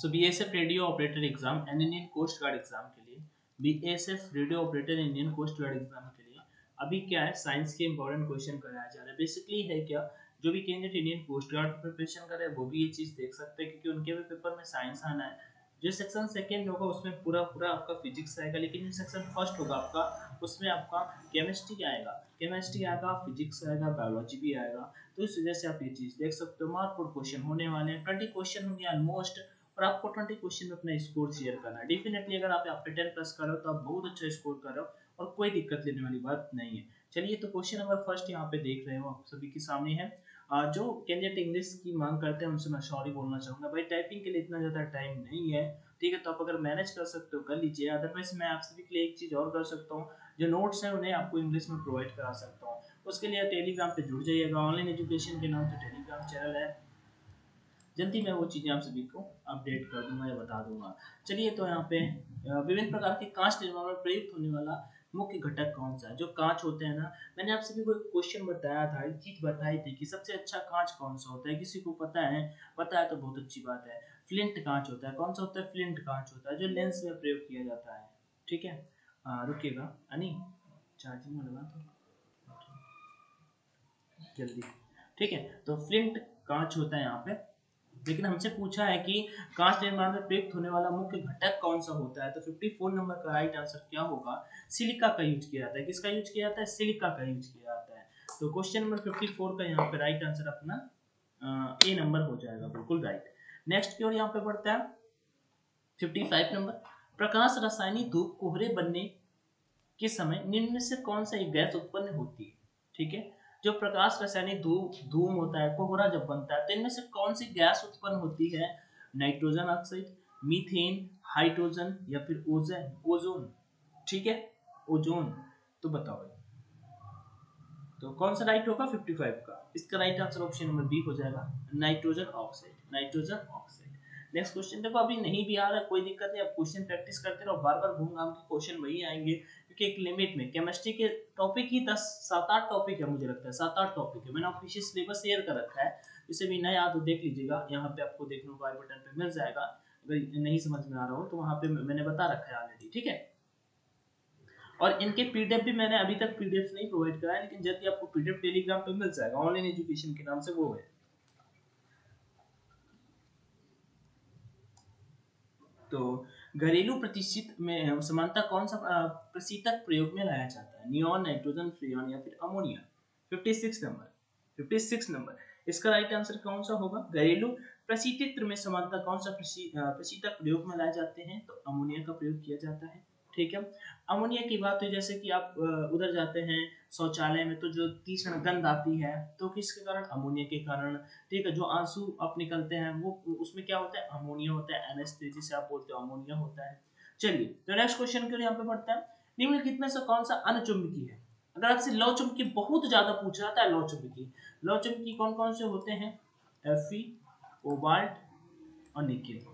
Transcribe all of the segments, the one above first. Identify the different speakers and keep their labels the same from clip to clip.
Speaker 1: So BSF radio operator exam and Indian coast guard exam के लिए, BSF radio operator Indian coast guard exam के लिए अभी क्या है, साइंस के इंपॉर्टेंट क्वेश्चन कराया जा रहा है। बेसिकली है क्या, जो भी कैंडिडेट इंडियन कोस्ट गार्ड की प्रिपरेशन कर रहे हैं वो भी ये चीज देख सकते हैं, क्योंकि उनके भी पेपर में साइंस आना है। जो सेक्शन सेकंड होगा उसमें पूरा पूरा आपका फिजिक्स आएगा, लेकिन जो सेक्शन फर्स्ट होगा आपका उसमें आपका केमिस्ट्री आएगा, फिजिक्स आएगा, बायोलॉजी भी आएगा। तो इस वजह से आप ये चीज देख सकते हो। मार्क फॉर क्वेश्चन होने वाले हैं, 20 क्वेश्चन होंगे ऑलमोस्ट, और आपको 20 क्वेश्चन में अपना स्कोर शेयर करना है। डेफिनेटली अगर आप यहाँ पे 10 प्लस कर रहे हो तो आप बहुत अच्छा स्कोर कर रहे हो और कोई दिक्कत लेने वाली बात नहीं है। चलिए, तो क्वेश्चन नंबर फर्स्ट यहाँ पे देख रहे हो आप सभी के सामने है। जो कैंडिडेट इंग्लिश की मांग करते हैं उनसे मैं सॉरी बोलना चाहूंगा भाई, टाइपिंग के लिए इतना ज्यादा टाइम नहीं है, ठीक है। तो आप अगर मैनेज कर सकते हो कर लीजिए, अदरवाइज मैं आप सभी के लिए एक चीज और कर सकता हूँ, जो नोट्स है उन्हें आपको इंग्लिश में प्रोवाइड करा सकता हूँ। उसके लिए टेलीग्राम पे जुड़ जाइएगा, ऑनलाइन एजुकेशन के नाम से टेलीग्राम चैनल है, जल्दी मैं वो चीजें आप सभी को अपडेट कर दूंगा या बता दूंगा। चलिए, तो यहाँ पे विभिन्न प्रकार के कांच निर्माण में प्रयुक्त होने वाला मुख्य घटक कौन सा है। जो कांच होते हैं ना, मैंने आप सभी को एक क्वेश्चन बताया था, एक चीज बताई थी कि सबसे अच्छा कांच कौन सा होता है। किसी को पता है? पता है तो बहुत अच्छी बात है। फ्लिंट कांच होता है। कौन सा होता है? फ्लिंट कांच होता है, जो लेंस में प्रयोग किया जाता है, ठीक है। रुकिएगा अनी, चार्जिंग में लगा तो जल्दी, ठीक है। तो फ्लिंट कांच होता है यहाँ पे, लेकिन हमसे पूछा है कि कांच निर्माण में प्रयुक्त होने वाला मुख्य घटक कौन सा होता है। तो 54 नंबर का राइट आंसर क्या होगा? सिलिका का यूज किया जाता है। किसका यूज किया जाता है? सिलिका का यूज किया जाता है। तो क्वेश्चन नंबर 54 का यहाँ पे राइट आंसर अपना ए नंबर हो जाएगा, बिल्कुल राइट। नेक्स्ट की ओर यहाँ पे बढ़ता है 55 नंबर। प्रकाश रासायनिक धूप कोहरे बनने के समय निम्न में से कौन सा एक गैस उत्पन्न होती है, ठीक है। जो प्रकाश रासायनिक धूम होता है, कोहरा जब बनता है, तो इनमें से कौन सी गैस उत्पन्न होती है? नाइट्रोजन ऑक्साइड, मीथेन, हाइड्रोजन या फिर ओजोन ओजोन ठीक है, ओजोन। तो बताओ भाई, तो कौन सा राइट होगा 55 का? इसका right answer option number B हो जाएगा, nitrogen oxide, nitrogen oxide. Next question देखो, अभी नहीं भी आ रहा कोई दिक्कत नहीं, आप क्वेश्चन प्रैक्टिस करते रहो, बार बार घूम घाम के क्वेश्चन वही आएंगे, क्योंकि एक लिमिट में केमिस्ट्री के टॉपिक ही 10 7-8 टॉपिक है, मुझे लगता है 7-8 टॉपिक है। मैंने ऑफिशियल सिलेबस शेयर कर रखा है, इसे भी नया तो देख लीजिएगा, यहाँ पे आपको देखने को आई बटन पे मिल जाएगा। अगर नहीं समझ में आ रहा हो तो वहाँ पे मैंने बता रखा है ऑलरेडी, ठीक है। और इनके पीडीएफ भी मैंने अभी तक पीडीएफ नहीं प्रोवाइड कराया, लेकिन जल्दी आपको पीडीएफ टेलीग्राम पे मिल जाएगा, ऑनलाइन एजुकेशन के नाम से वो है। तो घरेलू प्रतिष्ठित में समानता कौन सा प्रशीतक प्रयोग में लाया जाता है? नियॉन, नाइट्रोजन, फ्रियॉन या फिर अमोनिया? 56 number, 56 number. इसका राइट आंसर कौन सा होगा? घरेलू प्रशीतित्र में समानता कौन सा प्रशीतक प्रयोग में लाए जाते हैं? तो अमोनिया का प्रयोग किया जाता है, ठीक है। अमोनिया की बात हुई, जैसे कि आप उधर जाते हैं शौचालय में, तो जो तीक्ष्ण गंध आती है, तो किसके कारण? अमोनिया के कारण, ठीक है। जो आंसू आप निकलते हैं वो उसमें क्या होता है? अमोनिया होता है, NH3 जिसे आप बोलते हो अमोनिया होता है। चलिए, तो नेक्स्ट क्वेश्चन के लिए यहाँ पे बढ़ता है, निम्नलिखित में से कौन सा अनचुंबकीय है? अगर आपसे लौ चुंबकीय बहुत ज्यादा पूछ रहा था, लौ चुंबकीय, लौ चुंबकीय कौन कौन से होते हैं? Fe, कोबाल्ट और निकेल।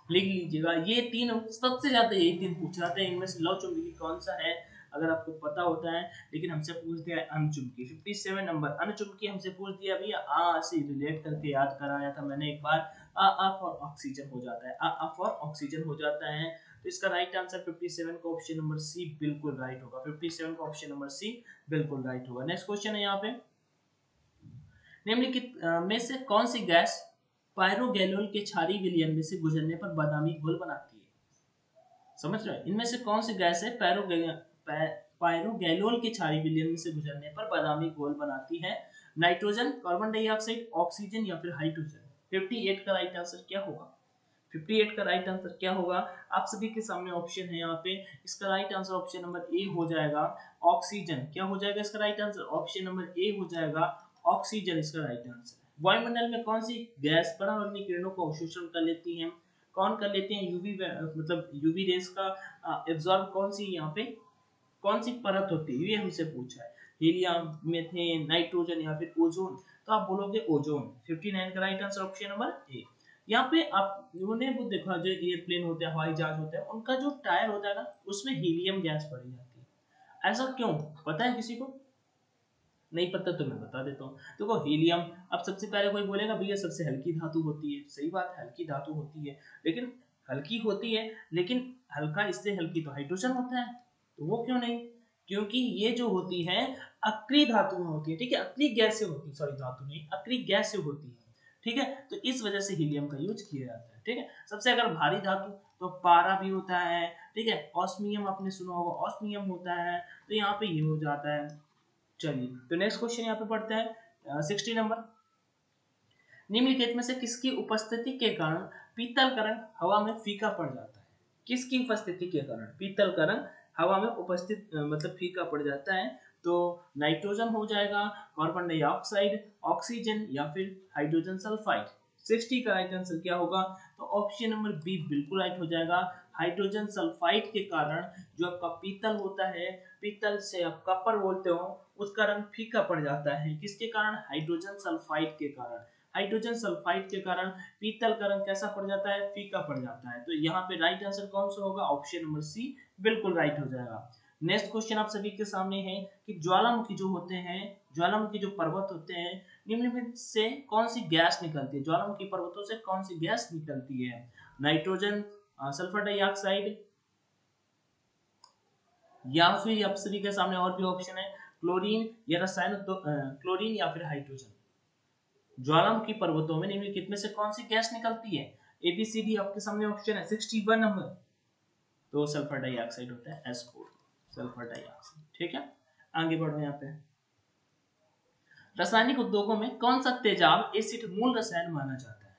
Speaker 1: लिख लीजिएगा, ये तीन सबसे ज्यादा यही तीन पूछ रहा था, इनमें से लौ चुंबकीय कौन सा है? अगर आपको पता होता है, लेकिन हमसे पूछ दिया अणुचुंबकीय। 57 नंबर अणुचुंबकीय हमसे पूछ दिया भैया, आ से रिलेट करके याद कराया था मैंने एक बार, आ फॉर ऑक्सीजन हो जाता है, आ फॉर ऑक्सीजन हो जाता है। तो इसका राइट आंसर 57 का ऑप्शन नंबर सी बिल्कुल राइट होगा, 57 का ऑप्शन नंबर सी बिल्कुल राइट होगा। नेक्स्ट क्वेश्चन है यहाँ पे, निम्नलिखित में से कौन सी गैस पायरोगैलोल के क्षारीय विलयन में से गुजरने पर बादामी घोल बनाती है? समझ रहे हो? इनमें से कौन सी गैस है पायरोगैलोल के क्षारीय विलयन में से गुजरने पर बादामी घोल बनाती है? नाइट्रोजन, कार्बन डाइऑक्साइड, ऑक्सीजन या फिर हाइड्रोजन? 58 का राइट आंसर क्या होगा? 58 का राइट आंसर क्या होगा? आप सभी के सामने ऑप्शन है यहाँ पे, इसका right answer option number A हो जाएगा, ऑक्सीजन। क्या हो जाएगा इसका right answer? Option number A हो जाएगा, ऑक्सीजन इसका राइट आंसर। वायुमंडल में कौन सी गैस परावर्तनीय किरणों का अवशोषण कर लेती है? कौन कर लेते हैं? यूवी, मतलब यूवी रेस का एब्जॉर्ब कौन सी यहाँ पे कौन सी परत होती है, ये हमसे पूछा है। हीलियम, मीथेन, नाइट्रोजन या फिर ओजोन? तो आप बोलोगे ओजोन। 59 का right answer option number A. यहाँ पे आप उन्होंने वो देखा, जो एयरप्लेन होते हैं, हवाई जहाज होते हैं, उनका जो टायर होता है ना, उसमें हीलियम गैस भरी जाती है। ऐसा क्यों, पता है किसी को? नहीं पता तो मैं बता देता हूँ। देखो हीलियम, अब सबसे पहले कोई बोलेगा भैया सबसे हल्की धातु होती है, सही बात है हल्की धातु होती है, लेकिन हल्की होती है, लेकिन हल्का इससे हल्की तो हाइड्रोजन होता है, तो वो क्यों नहीं, क्योंकि ये जो होती है अक्रिय धातु में होती है, ठीक है, अक्रिय गैस से होती है, सॉरी धातु नहीं अक्रिय गैस से होती है, ठीक है, तो इस वजह से हीलियम का यूज किया जाता है, ठीक है। सबसे अगर भारी धातु तो पारा भी होता है, ठीक है, ऑस्मियम आपने सुना होगा, ऑस्मियम होता है, तो यहाँ पे ये हो जाता है। चलिए तो नेक्स्ट क्वेश्चन यहाँ पे पढ़ते हैं 60 नंबर। निम्नलिखित में से किसकी उपस्थिति के कारण पीतल का रंग हवा में फीका पड़ जाता है, किसकी उपस्थिति के कारण पीतल का रंग हवा में उपस्थित मतलब फीका पड़ जाता है, तो नाइट्रोजन हो जाएगा, कार्बन डाइऑक्साइड, ऑक्सीजन या फिर हाइड्रोजन सल्फाइड। 60 का राइट आंसर क्या होगा, तो ऑप्शन नंबर बी बिल्कुल राइट हो जाएगा। हाइड्रोजन सल्फाइड के कारण जो आपका पीतल होता है, पीतल से आप कॉपर बोलते हो, उसका रंग फीका पड़ जाता है, किसके कारण, हाइड्रोजन सल्फाइड के कारण। हाइड्रोजन सल्फाइड के कारण पीतल का रंग कैसा पड़ जाता है, फीका पड़ जाता है, तो यहाँ पे राइट आंसर कौन सा होगा, ऑप्शन नंबर सी बिल्कुल राइट हो जाएगा। नेक्स्ट क्वेश्चन आप सभी के सामने है कि ज्वालामुखी जो होते हैं, ज्वालामुखी जो पर्वत होते हैं, निम्नलिखित से कौन सी गैस निकलती है, ज्वालामुखी पर्वतों से कौन सी गैस निकलती है, नाइट्रोजन, सल्फर डाइऑक्साइड, या फिर आप सभी के सामने और भी ऑप्शन है, क्लोरीन या रसायन, तो क्लोरीन या फिर हाइड्रोजन। ज्वालामुखी पर्वतों में निम्नलिखित में से कौन सी गैस निकलती है, एबीसीडी आपके सामने ऑप्शन है 61 नंबर, तो सल्फर डाइऑक्साइड होता है S4, सल्फर डाइऑक्साइड, ठीक है। आगे बढ़ो यहाँ पे, रासायनिक उद्योगों में कौन सा तेजाब एसिड मूल रसायन माना जाता है,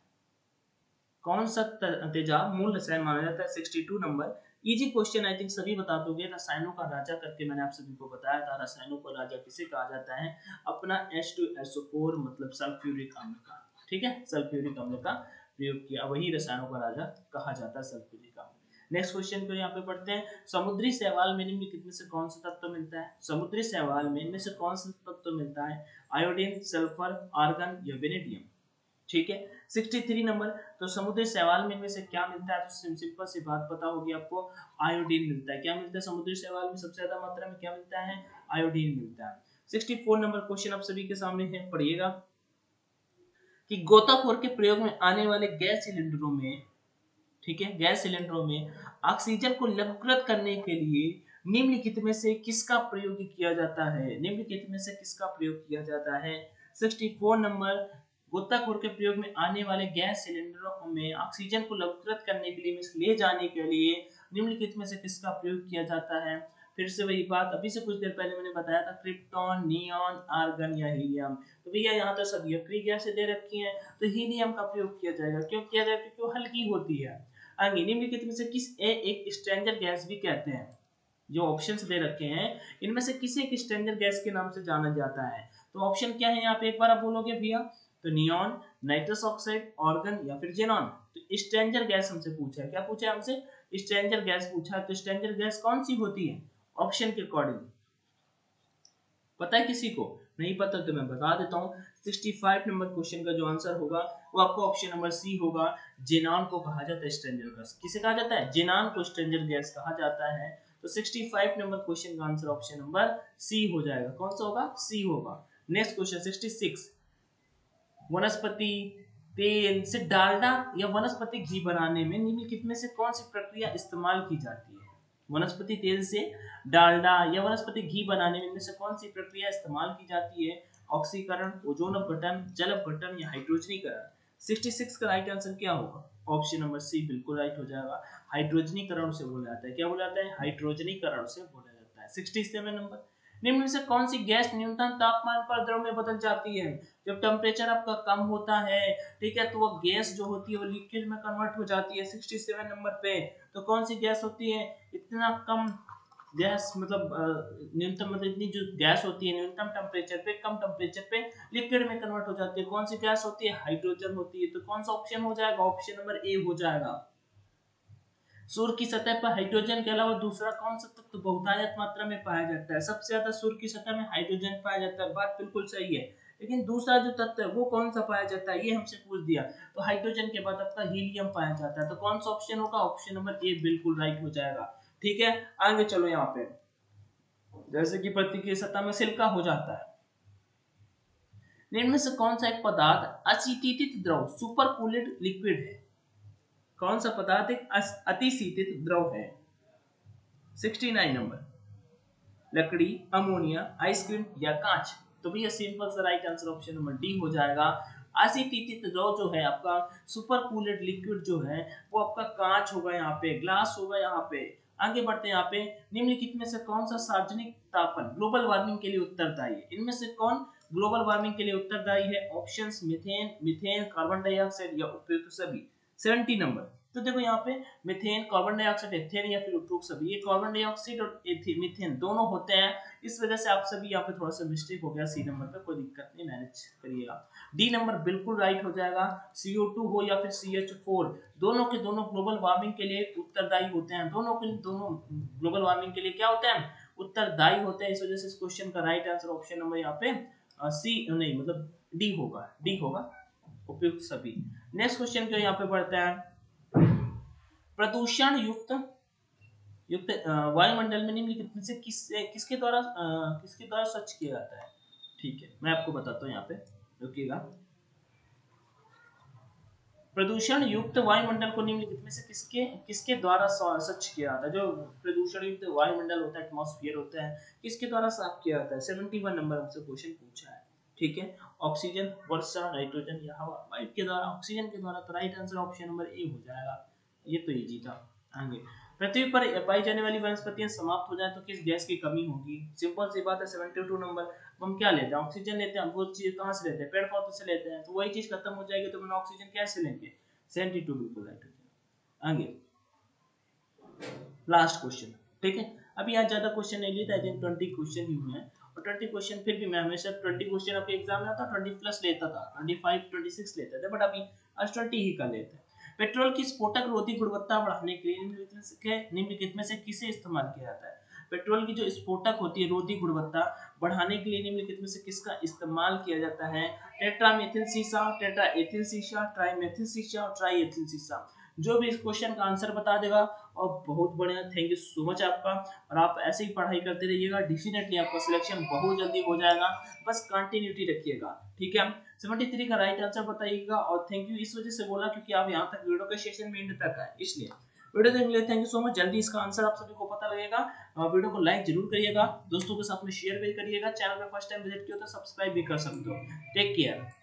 Speaker 1: कौन सा तेजाब मूल रसायन माना जाता है, 62 number. Easy question I think सभी बता दोगे, रसायनों का राजा करके मैंने आप सभी को बताया था, रसायनों का राजा किसे कहा जाता है, अपना H2SO4 मतलब सल्फ्यूरिक अम्ल का, ठीक है, सल्फ्यूरिक अम्ल का प्रयोग किया, वही रसायनों का राजा कहा जाता है, सल्फ्यूरिक अम्ल। नेक्स्ट क्वेश्चन को यहाँ पे पढ़ते हैं, समुद्री शैवाल में निम्नलिखित में से कौन सा तत्व मिलता है, समुद्री शैवाल में इनमें से कौन सा तत्व मिलता है, आयोडीन, सल्फर, आर्गन या वेनेडियम, ठीक है। 63 नंबर, तो समुद्री शैवाल में इनमें से क्या मिलता है, तो सिंपल सी बात पता होगी आपको, आयोडीन मिलता है, क्या मिलता है समुद्री शैवाल में सबसे ज्यादा मात्रा में, क्या मिलता है, आयोडीन मिलता है। 64 नंबर क्वेश्चन आप सभी के सामने है, पढ़िएगा कि गोताखोर के प्रयोग में आने वाले गैस सिलेंडरों में, ठीक है, गैस सिलेंडरों में ऑक्सीजन को लघुकृत करने के लिए निम्नलिखित में से किसका प्रयोग किया जाता है, निम्नलिखित में से किसका प्रयोग किया जाता है। 64 नंबर, गोताखोर के प्रयोग में आने वाले गैस सिलेंडरों में ऑक्सीजन को लघुकृत करने के लिए, ले जाने के लिए निम्नलिखित में से किसका प्रयोग किया जाता है। फिर से वही बात, अभी से कुछ देर पहले मैंने बताया था, क्रिप्टॉन, नियॉन, आर्गन या हीलियम, तो भैया यहाँ तो सब अक्रिय गैसें दे रखी हैं, तो हीलियम का प्रयोग किया जाएगा, क्यों किया जाएगा, क्योंकि वो हल्की होती है। आगे निम्नलिखित में से किस एक स्ट्रेंजर गैस भी कहते हैं, जो ऑप्शंस दे रखे हैं इनमें से किसे एक स्ट्रेंजर गैस के नाम से जाना जाता है, तो ऑप्शन क्या है यहाँ पे एक बार आप बोलोगे भैया, तो नियॉन, नाइट्रस ऑक्साइड, ऑर्गन या फिर जेनॉन। तो स्ट्रेंजर गैस हमसे पूछा है, क्या पूछा है हमसे, स्ट्रेंजर गैस पूछा है, तो स्ट्रेंजर गैस कौन सी होती है, ऑप्शन के अकॉर्डिंग पता है किसी को, नहीं पता तो मैं बता देता हूँ। 65 नंबर क्वेश्चन का जो आंसर होगा वो आपको ऑप्शन नंबर सी होगा, जेनॉन को कहा जाता है स्ट्रेंजर गैस, किसे कहा जाता है, जेनॉन को स्ट्रेंजर गैस कहा जाता है, तो 65 नंबर क्वेश्चन का आंसर ऑप्शन नंबर सी हो जाएगा, कौन सा होगा, सी होगा। नेक्स्ट क्वेश्चन 66, वनस्पति तेल से डालडा या वनस्पति घी बनाने में निम्नलिखित में से कौन सी प्रक्रिया इस्तेमाल की जाती है, वनस्पति तेल से डालडा या वनस्पति घी बनाने में से कौन सी प्रक्रिया इस्तेमाल की जाती है, ऑक्सीकरण, ओजोन अपघटन, जल अपघटन या हाइड्रोजनीकरण। 66 का राइट आंसर क्या होगा, ऑप्शन नंबर सी बिल्कुल राइट हो जाएगा, हाइड्रोजनीकरण से बोला जाता है, क्या बोला जाता है, हाइड्रोजनीकरण से बोला जाता है। 67 नंबर, निम्न में से कौन सी गैस न्यूनतम तापमान पर द्रव में बदल जाती है, जब टेम्परेचर आपका कम होता है, ठीक है, तो वो गैस जो होती है वो लिक्विड में कन्वर्ट हो जाती है। 67 नंबर पे, तो कौन सी गैस होती है, इतना कम गैस मतलब न्यूनतम मतलब इतनी जो गैस होती है न्यूनतम टेम्परेचर पे, कम टेम्परेचर पे लिक्विड में कन्वर्ट हो जाती है, कौन सी गैस होती है, हाइड्रोजन होती है, तो कौन सा ऑप्शन हो जाएगा, ऑप्शन नंबर ए हो जाएगा। सूर्य की सतह पर हाइड्रोजन के अलावा दूसरा कौन सा तत्व बहुतायत मात्रा में पाया जाता है, सबसे ज्यादा सूर्य की सतह में हाइड्रोजन पाया जाता है, बात बिल्कुल सही है, लेकिन दूसरा जो तत्व है वो कौन सा पाया जाता है, ये हमसे पूछ दिया, तो हाइड्रोजन के बाद आपका हीलियम पाया जाता है, तो कौन सा ऑप्शन होगा, ऑप्शन नंबर ए बिल्कुल राइट हो जाएगा, ठीक है। आगे चलो यहाँ पे, जैसे कि पृथ्वी की सतह में सिलिका हो जाता है, इनमें से कौन सा एक पदार्थ असिटित द्रव सुपर कूलेड लिक्विड है? कौन सा पदार्थ एक अतिशीतित द्रव है? 69 नंबर, लकड़ी, अमोनिया, आइसक्रीम या कांच? तो भैया सिंपल सा right answer option number D हो जाएगा। असिटित द्रव जो है आपका सुपर कूलेड लिक्विड जो है वो आपका कांच होगा, यहाँ पे ग्लास होगा। यहाँ पे आगे बढ़ते हैं, यहाँ पे निम्नलिखित में से कौन सा सार्वजनिक तापन ग्लोबल वार्मिंग के लिए उत्तरदायी है? इनमें से कौन ग्लोबल वार्मिंग के लिए उत्तरदायी है? Options methane, methane, carbon dioxide या उपयुक्त सभी। 70 नंबर, तो देखो यहाँ पे मीथेन, कार्बन डाइऑक्साइड, एथेन या फिर उपयुक्त सभी। ये कार्बन डाइऑक्साइड और मीथेन दोनों होते हैं, इस वजह से आप सभी यहाँ पे थोड़ा सा मिस्टेक हो गया। सी नंबर पे कोई दिक्कत नहीं, मैनेज करिएगा। डी नंबर बिल्कुल राइट हो जाएगा। CO2 हो या फिर CH4 दोनों के दोनों ग्लोबल वार्मिंग के लिए उत्तरदायी होते हैं। दोनों के दोनों ग्लोबल वार्मिंग के लिए क्या होते हैं? उत्तरदायी होते हैं। इस वजह से इस क्वेश्चन का राइट आंसर ऑप्शन नंबर यहाँ पे सी नहीं मतलब डी होगा, डी होगा, उपयुक्त सभी। नेक्स्ट क्वेश्चन को यहाँ पे बढ़ते हैं। प्रदूषण युक्त वायुमंडल में निम्नलिखित में से किसके द्वारा स्वच्छ किया जाता है? ठीक है, मैं आपको बताता हूँ, यहाँ पे रुकिएगा। प्रदूषण युक्त वायुमंडल को निम्नलिखित में से किसके किसके द्वारा स्वच्छ किया जाता है? जो प्रदूषण युक्त वायुमंडल होता है, एटमॉस्फेयर होता है, किसके द्वारा साफ किया जाता है? 71 नंबर हमसे क्वेश्चन पूछा है। ठीक है, ऑक्सीजन, वर्षा, नाइट्रोजन या हवा? वायु के द्वारा, ऑक्सीजन के द्वारा। तो right answer option number A हो जाएगा। ये तो इजी था। आगे, पृथ्वी पर पाई जाने वाली वनस्पतियां समाप्त हो जाए तो किस गैस की कमी होगी? सिंपल सी बात है, 72 नंबर। हम क्या लेते हैं? ऑक्सीजन लेते हैं। वो चीज कहाँ से लेते हैं? पेड़ पौधों से लेते हैं। तो वही चीज खत्म हो जाएगी तो हम ऑक्सीजन कैसे लेंगे? 72 बिल्कुल राइट हो जाएगा। आगे, लास्ट क्वेश्चन। ठीक है, अभी आज ज्यादा क्वेश्चन नहीं लेता, आई थिंक 20 क्वेश्चन ही हुए हैं। और 20 क्वेश्चन फिर भी मैं हमेशा 20 क्वेश्चन आपके एग्जाम में आता 20 प्लस लेता था, 25 26 लेते थे, बट अभी आज 20 ही कर लेते हैं। पेट्रोल की स्फोटक रोधी गुणवत्ता बढ़ाने के लिए निम्नलिखित में से किसे इस्तेमाल किया जाता है? पेट्रोल की जो स्फोटक होती है रोधी गुणवत्ता बढ़ाने के लिए निम्नलिखित में से किसका इस्तेमाल किया जाता है? टेट्रामेथिल सीसा, टेट्रा एथिल सीसा, ट्राइमेथिल सीसा और ट्राई एथिल सीसा। जो भी इस क्वेश्चन का आंसर बता देगा, और बहुत बढ़िया, थैंक यू सो मच आपका। और आप ऐसे ही पढ़ाई करते रहिएगा, डेफिनेटली आपका सिलेक्शन बहुत जल्दी हो जाएगा। बस कंटिन्यूटी रखिएगा। ठीक है, 73 का राइट आंसर बताइएगा। और थैंक यू इस वजह से बोला क्योंकि आप यहाँ तक वीडियो के सेशन में एंड तक आए, इसलिए वीडियो देखने के लिए थैंक यू सो मच। जल्दी इसका आंसर आप सभी को पता लगेगा। वीडियो को लाइक जरूर करिएगा, दोस्तों के साथ में शेयर भी करिएगा। चैनल पे फर्स्ट टाइम विजिट किया तो सब्सक्राइब भी कर सकते हो। Take care.